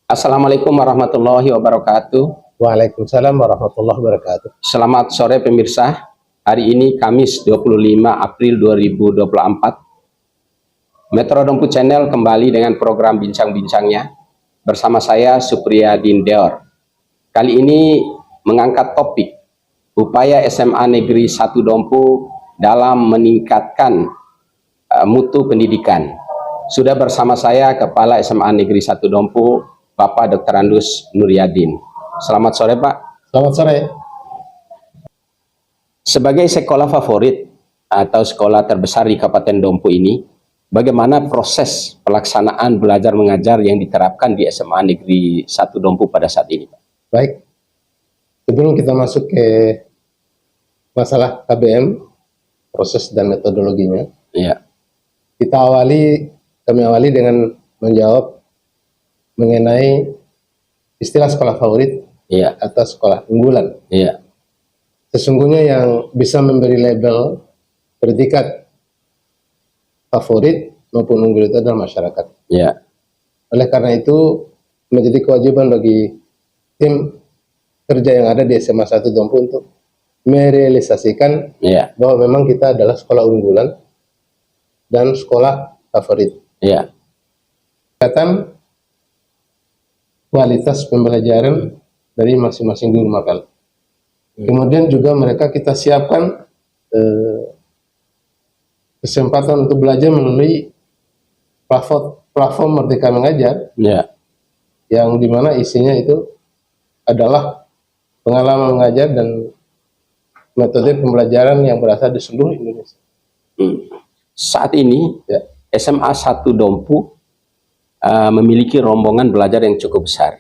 Assalamualaikum warahmatullahi wabarakatuh. Waalaikumsalam warahmatullahi wabarakatuh. Selamat sore pemirsa. Hari ini Kamis 25 April 2024. Metro Dompu Channel kembali dengan program bincang-bincangnya bersama saya Supriyadin Deor. Kali ini mengangkat topik upaya SMA Negeri 1 Dompu dalam meningkatkan mutu pendidikan. Sudah bersama saya Kepala SMA Negeri 1 Dompu, Bapak Dr. Andus Nuryadin. Selamat sore, Pak. Selamat sore. Sebagai sekolah favorit atau sekolah terbesar di Kabupaten Dompu ini, bagaimana proses pelaksanaan belajar mengajar yang diterapkan di SMA Negeri 1 Dompu pada saat ini, Pak? Baik. Sebelum kita masuk ke masalah KBM, proses dan metodologinya, Iya. kami awali dengan menjawab mengenai istilah sekolah favorit Iya. atau sekolah unggulan. Iya. Sesungguhnya yang bisa memberi label predikat favorit maupun unggul itu adalah masyarakat. Iya. Oleh karena itu menjadi kewajiban bagi tim kerja yang ada di SMA 1 Dompu untuk merealisasikan Iya. bahwa memang kita adalah sekolah unggulan dan sekolah favorit. Iya. Peningkatan kualitas pembelajaran dari masing-masing guru makal. Kemudian juga mereka kita siapkan kesempatan untuk belajar melalui platform Merdeka Mengajar, Iya. yang dimana isinya itu adalah pengalaman mengajar dan metode pembelajaran yang berasal di seluruh Indonesia. Saat ini Ya. SMA 1 Dompu memiliki rombongan belajar yang cukup besar.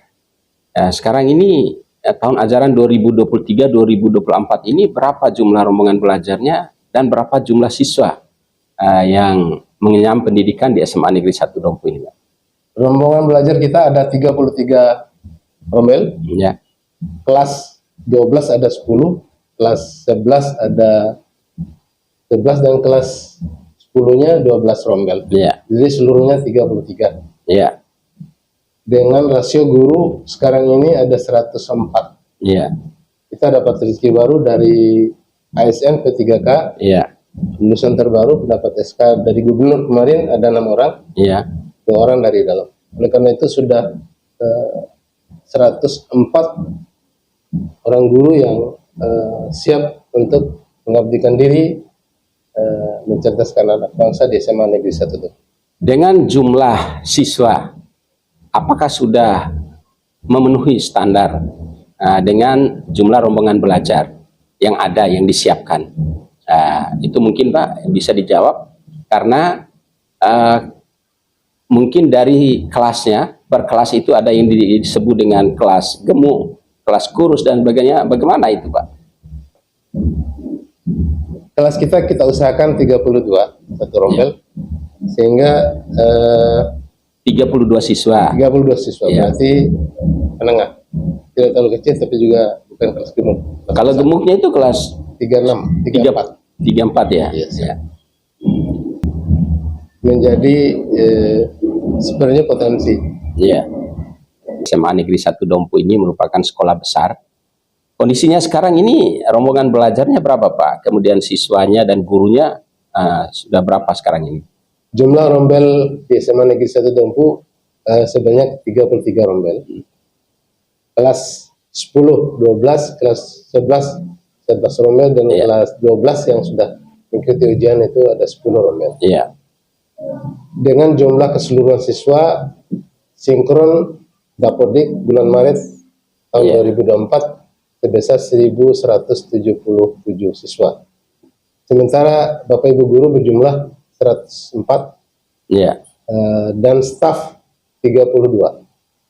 Sekarang ini tahun ajaran 2023-2024 ini berapa jumlah rombongan belajarnya dan berapa jumlah siswa yang mengenyam pendidikan di SMA Negeri 1 Dompu ini, Pak? Rombongan belajar kita ada 33 rombel. Ya. Kelas 12 ada 10, kelas 11 ada 11 dan kelas 10-nya 12 rombel. Iya. Jadi seluruhnya 33. Iya. Dengan rasio guru sekarang ini ada 104. Iya. Kita dapat rezeki baru dari ASN P3K, Iya. lulusan terbaru mendapat SK dari gubernur kemarin ada 6 orang, Iya. 2 orang dari dalam. Oleh karena itu sudah 104 orang guru yang siap untuk mengabdikan diri mencerdaskan anak bangsa di SMA Negeri 1 itu. Dengan jumlah siswa, apakah sudah memenuhi standar dengan jumlah rombongan belajar yang ada, yang disiapkan? Itu mungkin, Pak, bisa dijawab karena mungkin dari kelasnya, per kelas itu ada yang disebut dengan kelas gemuk, kelas kurus dan sebagainya. Bagaimana itu, Pak? Kelas kita usahakan 32 satu rombel, sehingga 32 siswa. 32 siswa, Ya. berarti menengah. Tidak terlalu kecil tapi juga bukan kelas gemuk. Kalau gemuknya itu kelas 36, 34. 34 ya. Yes. Ya. Menjadi sebenarnya potensi. Iya. SMA Negeri 1 Dompu ini merupakan sekolah besar. Kondisinya sekarang ini rombongan belajarnya berapa, Pak? Kemudian siswanya dan gurunya sudah berapa sekarang ini? Jumlah rombel di SMA Negeri 1 Dompu sebanyak 33 rombel. Kelas 10, 12, kelas 11 rombel, dan kelas 12 yang sudah mengikuti ujian itu ada 10 rombel. Iya. Dengan jumlah keseluruhan siswa sinkron Dapodik bulan Maret tahun 2024 sebesar 1.177 siswa. Sementara Bapak Ibu guru berjumlah 104 dan staf 32.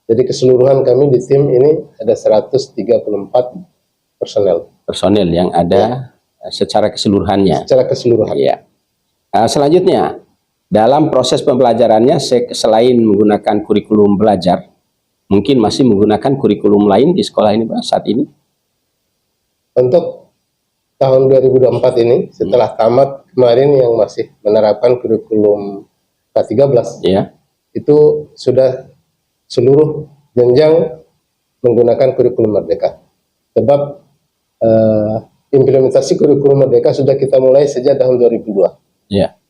Jadi keseluruhan kami di tim ini ada 134 personel yang ada secara keseluruhannya. Secara keseluruhan. Iya. Selanjutnya, dalam proses pembelajarannya selain menggunakan kurikulum belajar, mungkin masih menggunakan kurikulum lain di sekolah ini, Pak, saat ini? Untuk tahun 2024 ini, setelah tamat kemarin yang masih menerapkan kurikulum K13, Iya. itu sudah seluruh jenjang menggunakan kurikulum Merdeka. Sebab implementasi kurikulum Merdeka sudah kita mulai sejak tahun 2002. Ya.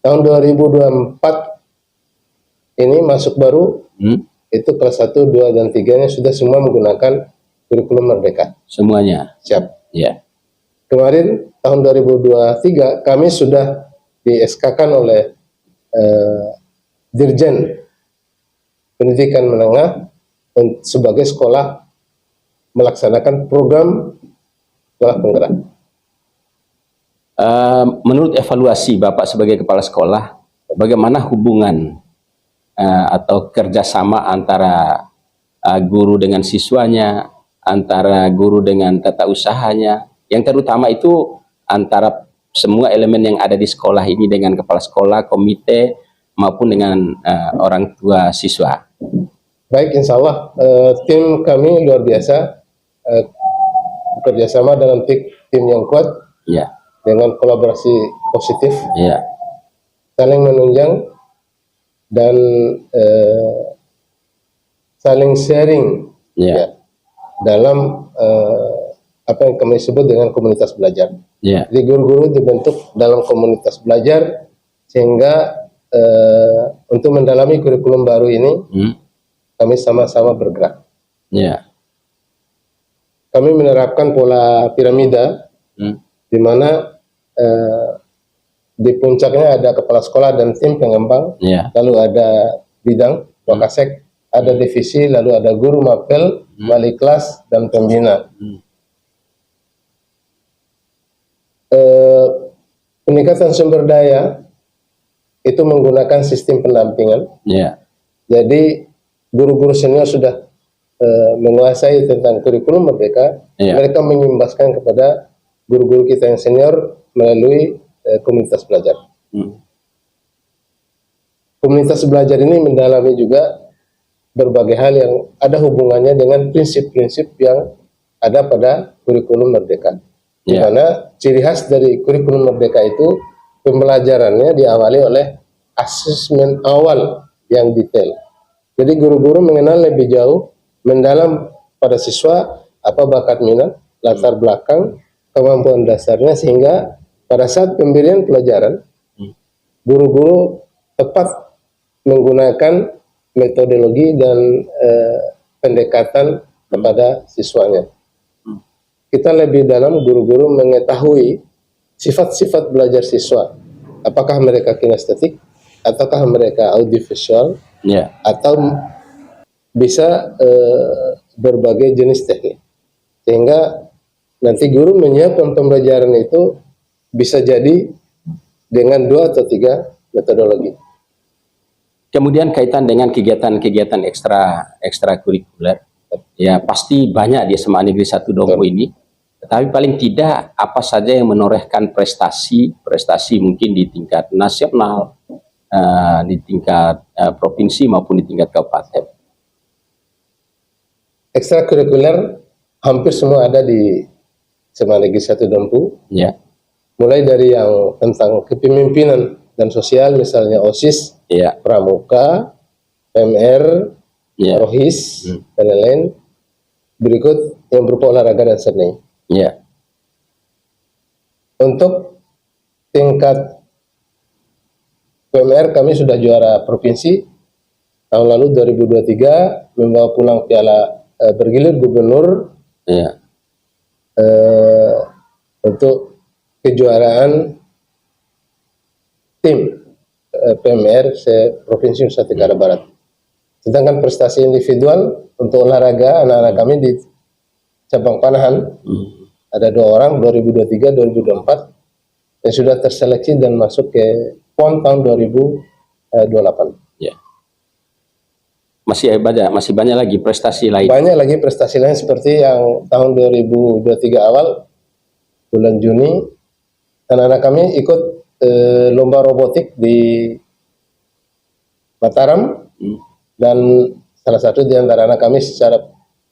Tahun 2024 ini masuk baru, itu kelas 1, 2, dan 3-nya sudah semua menggunakan kurikulum Merdeka. Semuanya. Siap. Ya. Kemarin tahun 2023 kami sudah di-SK-kan oleh Dirjen Pendidikan Menengah sebagai sekolah melaksanakan program sekolah penggerak. Menurut evaluasi Bapak sebagai kepala sekolah, bagaimana hubungan atau kerjasama antara guru dengan siswanya, antara guru dengan tata usahanya, yang terutama itu antara semua elemen yang ada di sekolah ini dengan kepala sekolah, komite, maupun dengan orang tua siswa? Baik, insya Allah tim kami luar biasa, bekerjasama dalam tim yang kuat, ya, dengan kolaborasi positif, ya, saling menunjang, dan saling sharing, ya, dalam apa yang kami sebut dengan komunitas belajar. ya. Jadi guru-guru dibentuk dalam komunitas belajar, sehingga untuk mendalami kurikulum baru ini, kami sama-sama bergerak. Ya. Kami menerapkan pola piramida, di mana di puncaknya ada kepala sekolah dan tim pengembang, lalu ada bidang, wakasek, ada divisi, lalu ada guru mapel, wali kelas, dan pembina. Peningkatan sumber daya itu menggunakan sistem pendampingan. Jadi guru-guru senior sudah menguasai tentang kurikulum Merdeka, mereka mengimbaskan kepada guru-guru kita yang senior melalui komunitas belajar. Komunitas belajar ini mendalami juga berbagai hal yang ada hubungannya dengan prinsip-prinsip yang ada pada kurikulum Merdeka. Di mana ciri khas dari kurikulum Merdeka itu pembelajarannya diawali oleh asesmen awal yang detail. Jadi guru-guru mengenal lebih jauh, mendalam pada siswa apa bakat minat, latar belakang, kemampuan dasarnya, sehingga pada saat pemberian pelajaran guru-guru tepat menggunakan metodologi dan pendekatan kepada siswanya. Kita lebih dalam guru-guru mengetahui sifat-sifat belajar siswa. Apakah mereka kinestetik, ataukah mereka audiovisual, atau bisa berbagai jenis teknik. Sehingga nanti guru menyiapkan pembelajaran itu bisa jadi dengan 2 atau 3 metodologi. Kemudian kaitan dengan kegiatan-kegiatan ekstrakurikuler, ya pasti banyak di SMA Negeri 1 Dompu ini. Tetapi paling tidak apa saja yang menorehkan prestasi mungkin di tingkat nasional, di tingkat provinsi maupun di tingkat kabupaten. Ekstrakurikuler hampir semua ada di SMA Negeri 1 Dompu. Mulai dari yang tentang kepemimpinan dan sosial, misalnya OSIS, Pramuka, PMR, Rohis, dan lain-lain. Berikut yang berupa olahraga dan seni. Untuk tingkat PMR kami sudah juara provinsi tahun lalu 2023, membawa pulang piala bergilir gubernur untuk kejuaraan tim PMR se-Provinsi Nusa Tenggara Barat. Sedangkan prestasi individual untuk olahraga anak-anak kami di cabang panahan ada 2 orang 2023, 2024 yang sudah terseleksi dan masuk ke PON tahun 2028. Masih banyak lagi prestasi lain. Banyak lagi prestasi lain seperti yang tahun 2023 awal bulan Juni anak-anak kami ikut lomba robotik di Mataram, dan salah satu di antara anak kami secara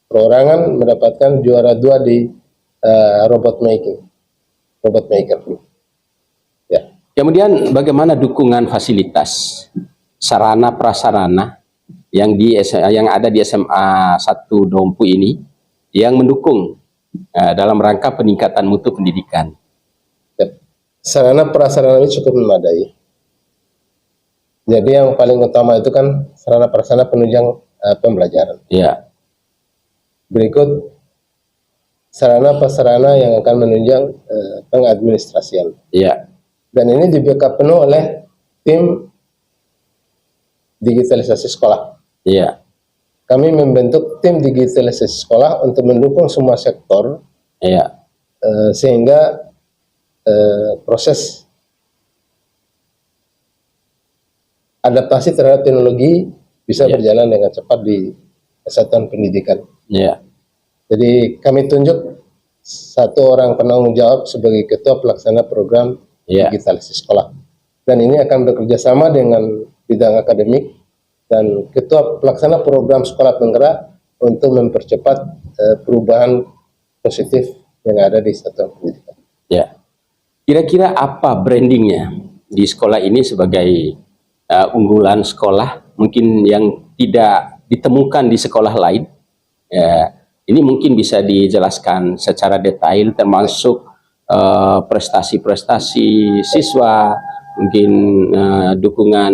perorangan mendapatkan juara 2 di robot maker. Kemudian bagaimana dukungan fasilitas, sarana prasarana yang ada di SMA 1 Dompu ini yang mendukung dalam rangka peningkatan mutu pendidikan. Sarana prasarana ini cukup memadai. Jadi yang paling utama itu kan sarana prasarana penunjang pembelajaran. Ya. Berikut sarana prasarana yang akan menunjang pengadministrasian. Ya. Dan ini di backup penuh oleh tim digitalisasi sekolah. Iya. Kami membentuk tim digitalisasi sekolah untuk mendukung semua sektor, Iya. Sehingga proses adaptasi terhadap teknologi bisa berjalan dengan cepat di satuan pendidikan. Iya. Jadi kami tunjuk satu orang penanggung jawab sebagai ketua pelaksana program digitalisasi sekolah. Dan ini akan bekerja sama dengan bidang akademik dan ketua pelaksana program sekolah penggerak untuk mempercepat perubahan positif yang ada di satuan pendidikan. Ya. Kira-kira apa brandingnya di sekolah ini sebagai unggulan sekolah mungkin yang tidak ditemukan di sekolah lain? Ya, ini mungkin bisa dijelaskan secara detail termasuk prestasi-prestasi siswa, mungkin dukungan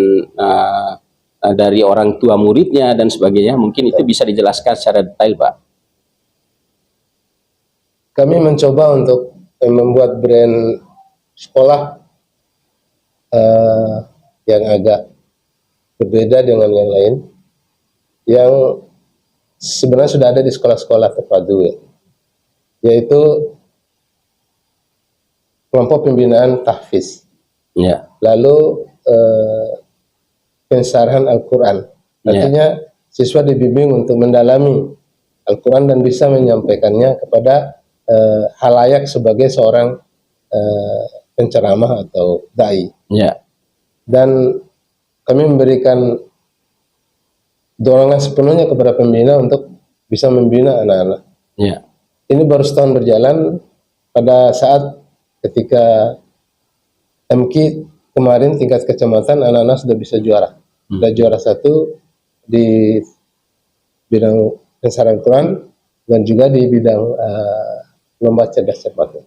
dari orang tua muridnya dan sebagainya, mungkin itu bisa dijelaskan secara detail, Pak. Kami mencoba untuk membuat brand sekolah yang agak berbeda dengan yang lain, yang sebenarnya sudah ada di sekolah-sekolah terpadu, yaitu kelompok pembinaan tahfiz. Ya. Lalu pensarahan Al-Quran, artinya siswa dibimbing untuk mendalami Al-Quran dan bisa menyampaikannya kepada halayak sebagai seorang penceramah atau dai. Dan kami memberikan dorongan sepenuhnya kepada pembina untuk bisa membina anak-anak. Ini baru setahun berjalan. Pada saat ketika MK kemarin tingkat kecamatan, anak-anak sudah bisa juara. Sudah juara 1 di bidang pensarahan Quran dan juga di bidang lomba cerdas cermat.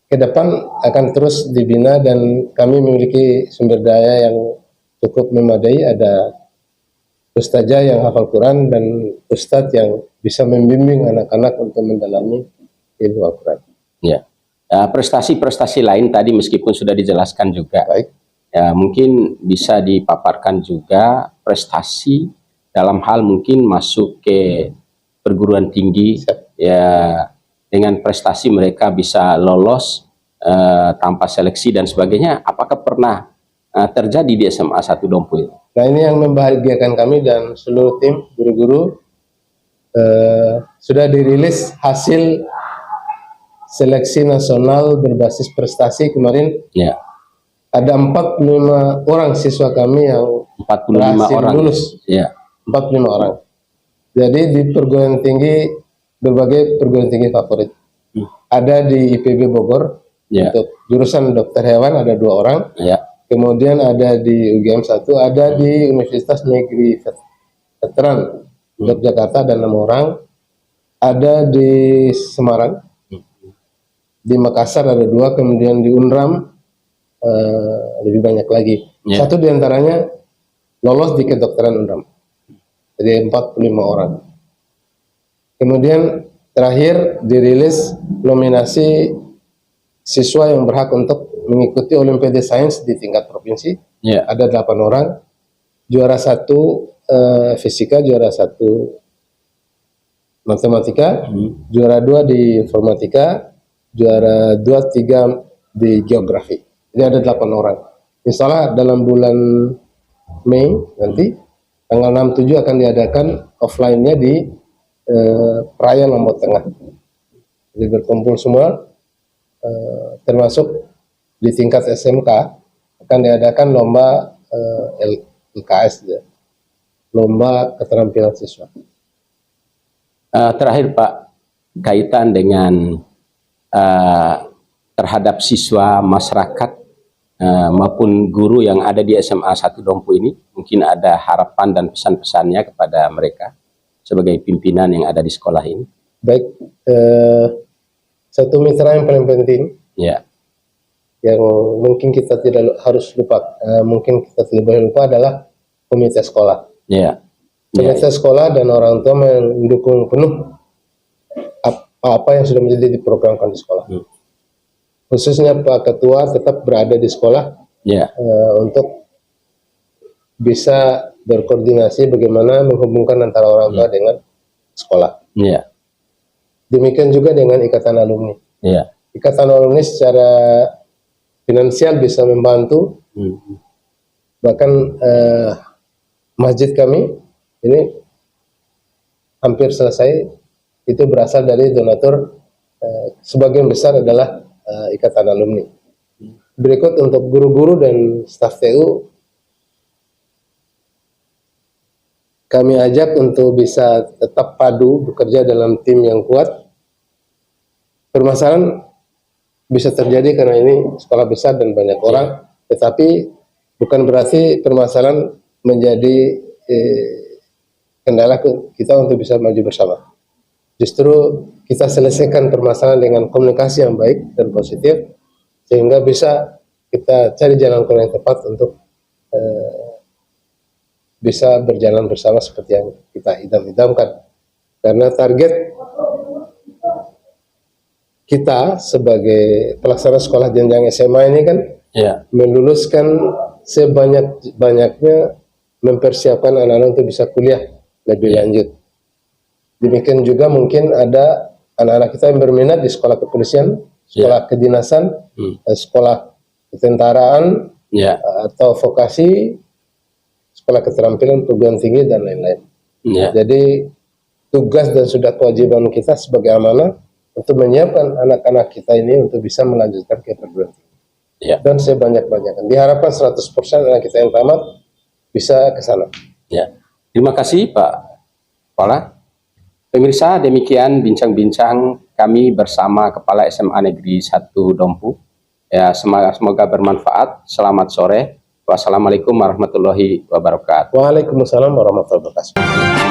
Ke depan akan terus dibina dan kami memiliki sumber daya yang cukup memadai. Ada ustazah yang hafal Quran dan ustadz yang bisa membimbing anak-anak untuk mendalami ilmu Al-Quran. Prestasi-prestasi lain tadi meskipun sudah dijelaskan juga. Baik. Mungkin bisa dipaparkan juga prestasi dalam hal mungkin masuk ke perguruan tinggi. Dengan prestasi mereka bisa lolos tanpa seleksi dan sebagainya. Apakah pernah terjadi di SMA 1 Dompu itu? Nah, ini yang membahagiakan kami dan seluruh tim guru-guru. Sudah dirilis hasil seleksi nasional berbasis prestasi kemarin. Ada 45 orang siswa kami yang 45 orang lulus. 45 orang. Jadi di perguruan tinggi, berbagai perguruan tinggi favorit. Ada di IPB Bogor, untuk jurusan dokter hewan ada 2 orang. Kemudian ada di UGM 1, ada di Universitas Negeri Veteran Yogyakarta ada 6 orang. Ada di Semarang, di Makassar ada 2, kemudian di Unram lebih banyak lagi. 1 diantaranya lolos di kedokteran Unram. Jadi 45 orang. Kemudian terakhir dirilis nominasi siswa yang berhak untuk mengikuti Olimpiade Sains di tingkat provinsi. Ada 8 orang. Juara 1 fisika, juara 1 matematika, juara 2 di informatika, juara 2, 3 di geografi. Jadi ada 8 orang. Insya Allah dalam bulan Mei nanti tanggal 6-7 akan diadakan offline-nya di Peraya Lombok Tengah. Jadi berkumpul semua, termasuk di tingkat SMK akan diadakan lomba LKS, lomba keterampilan siswa. Terakhir Pak, kaitan dengan terhadap siswa masyarakat maupun guru yang ada di SMA 1 Dompu ini, mungkin ada harapan dan pesan-pesannya kepada mereka sebagai pimpinan yang ada di sekolah ini. Baik, satu mitra yang paling penting, Ya, yang mungkin kita tidak harus lupa, mungkin kita tidak boleh lupa adalah komite sekolah. ya, Komite sekolah dan orang tua mendukung penuh apa yang sudah menjadi diprogramkan di sekolah. Khususnya Pak Ketua tetap berada di sekolah ya, untuk bisa berkoordinasi bagaimana menghubungkan antara orang tua dengan sekolah. ya, Demikian juga dengan ikatan alumni. ya, Ikatan alumni secara finansial bisa membantu. Bahkan masjid kami ini hampir selesai, itu berasal dari donatur, sebagian besar adalah ikatan alumni. Berikut untuk guru-guru dan staf TU, kami ajak untuk bisa tetap padu bekerja dalam tim yang kuat. Permasalahan bisa terjadi karena ini sekolah besar dan banyak orang, tetapi bukan berarti permasalahan menjadi kendala kita untuk bisa maju bersama. Justru kita selesaikan permasalahan dengan komunikasi yang baik dan positif, sehingga bisa kita cari jalan keluar yang tepat untuk bisa berjalan bersama seperti yang kita idam-idamkan. Karena target kita sebagai pelaksana sekolah jenjang SMA ini kan meluluskan sebanyak-banyaknya, mempersiapkan anak-anak untuk bisa kuliah lebih lanjut. Demikian juga mungkin ada anak-anak kita yang berminat di sekolah kepolisian, sekolah kedinasan, sekolah ketentaraan, atau vokasi, sekolah keterampilan, perguruan tinggi, dan lain-lain. Jadi tugas dan sudah kewajiban kita sebagai amanah untuk menyiapkan anak-anak kita ini untuk bisa melanjutkan ke perguruan tinggi. Dan sebanyak-banyaknya. Diharapkan 100% anak kita yang tamat bisa ke sana. Terima kasih Pak Kepala. Pemirsa, demikian bincang-bincang kami bersama Kepala SMA Negeri 1 Dompu. Ya, semoga bermanfaat. Selamat sore. Wassalamualaikum warahmatullahi wabarakatuh. Waalaikumsalam warahmatullahi wabarakatuh.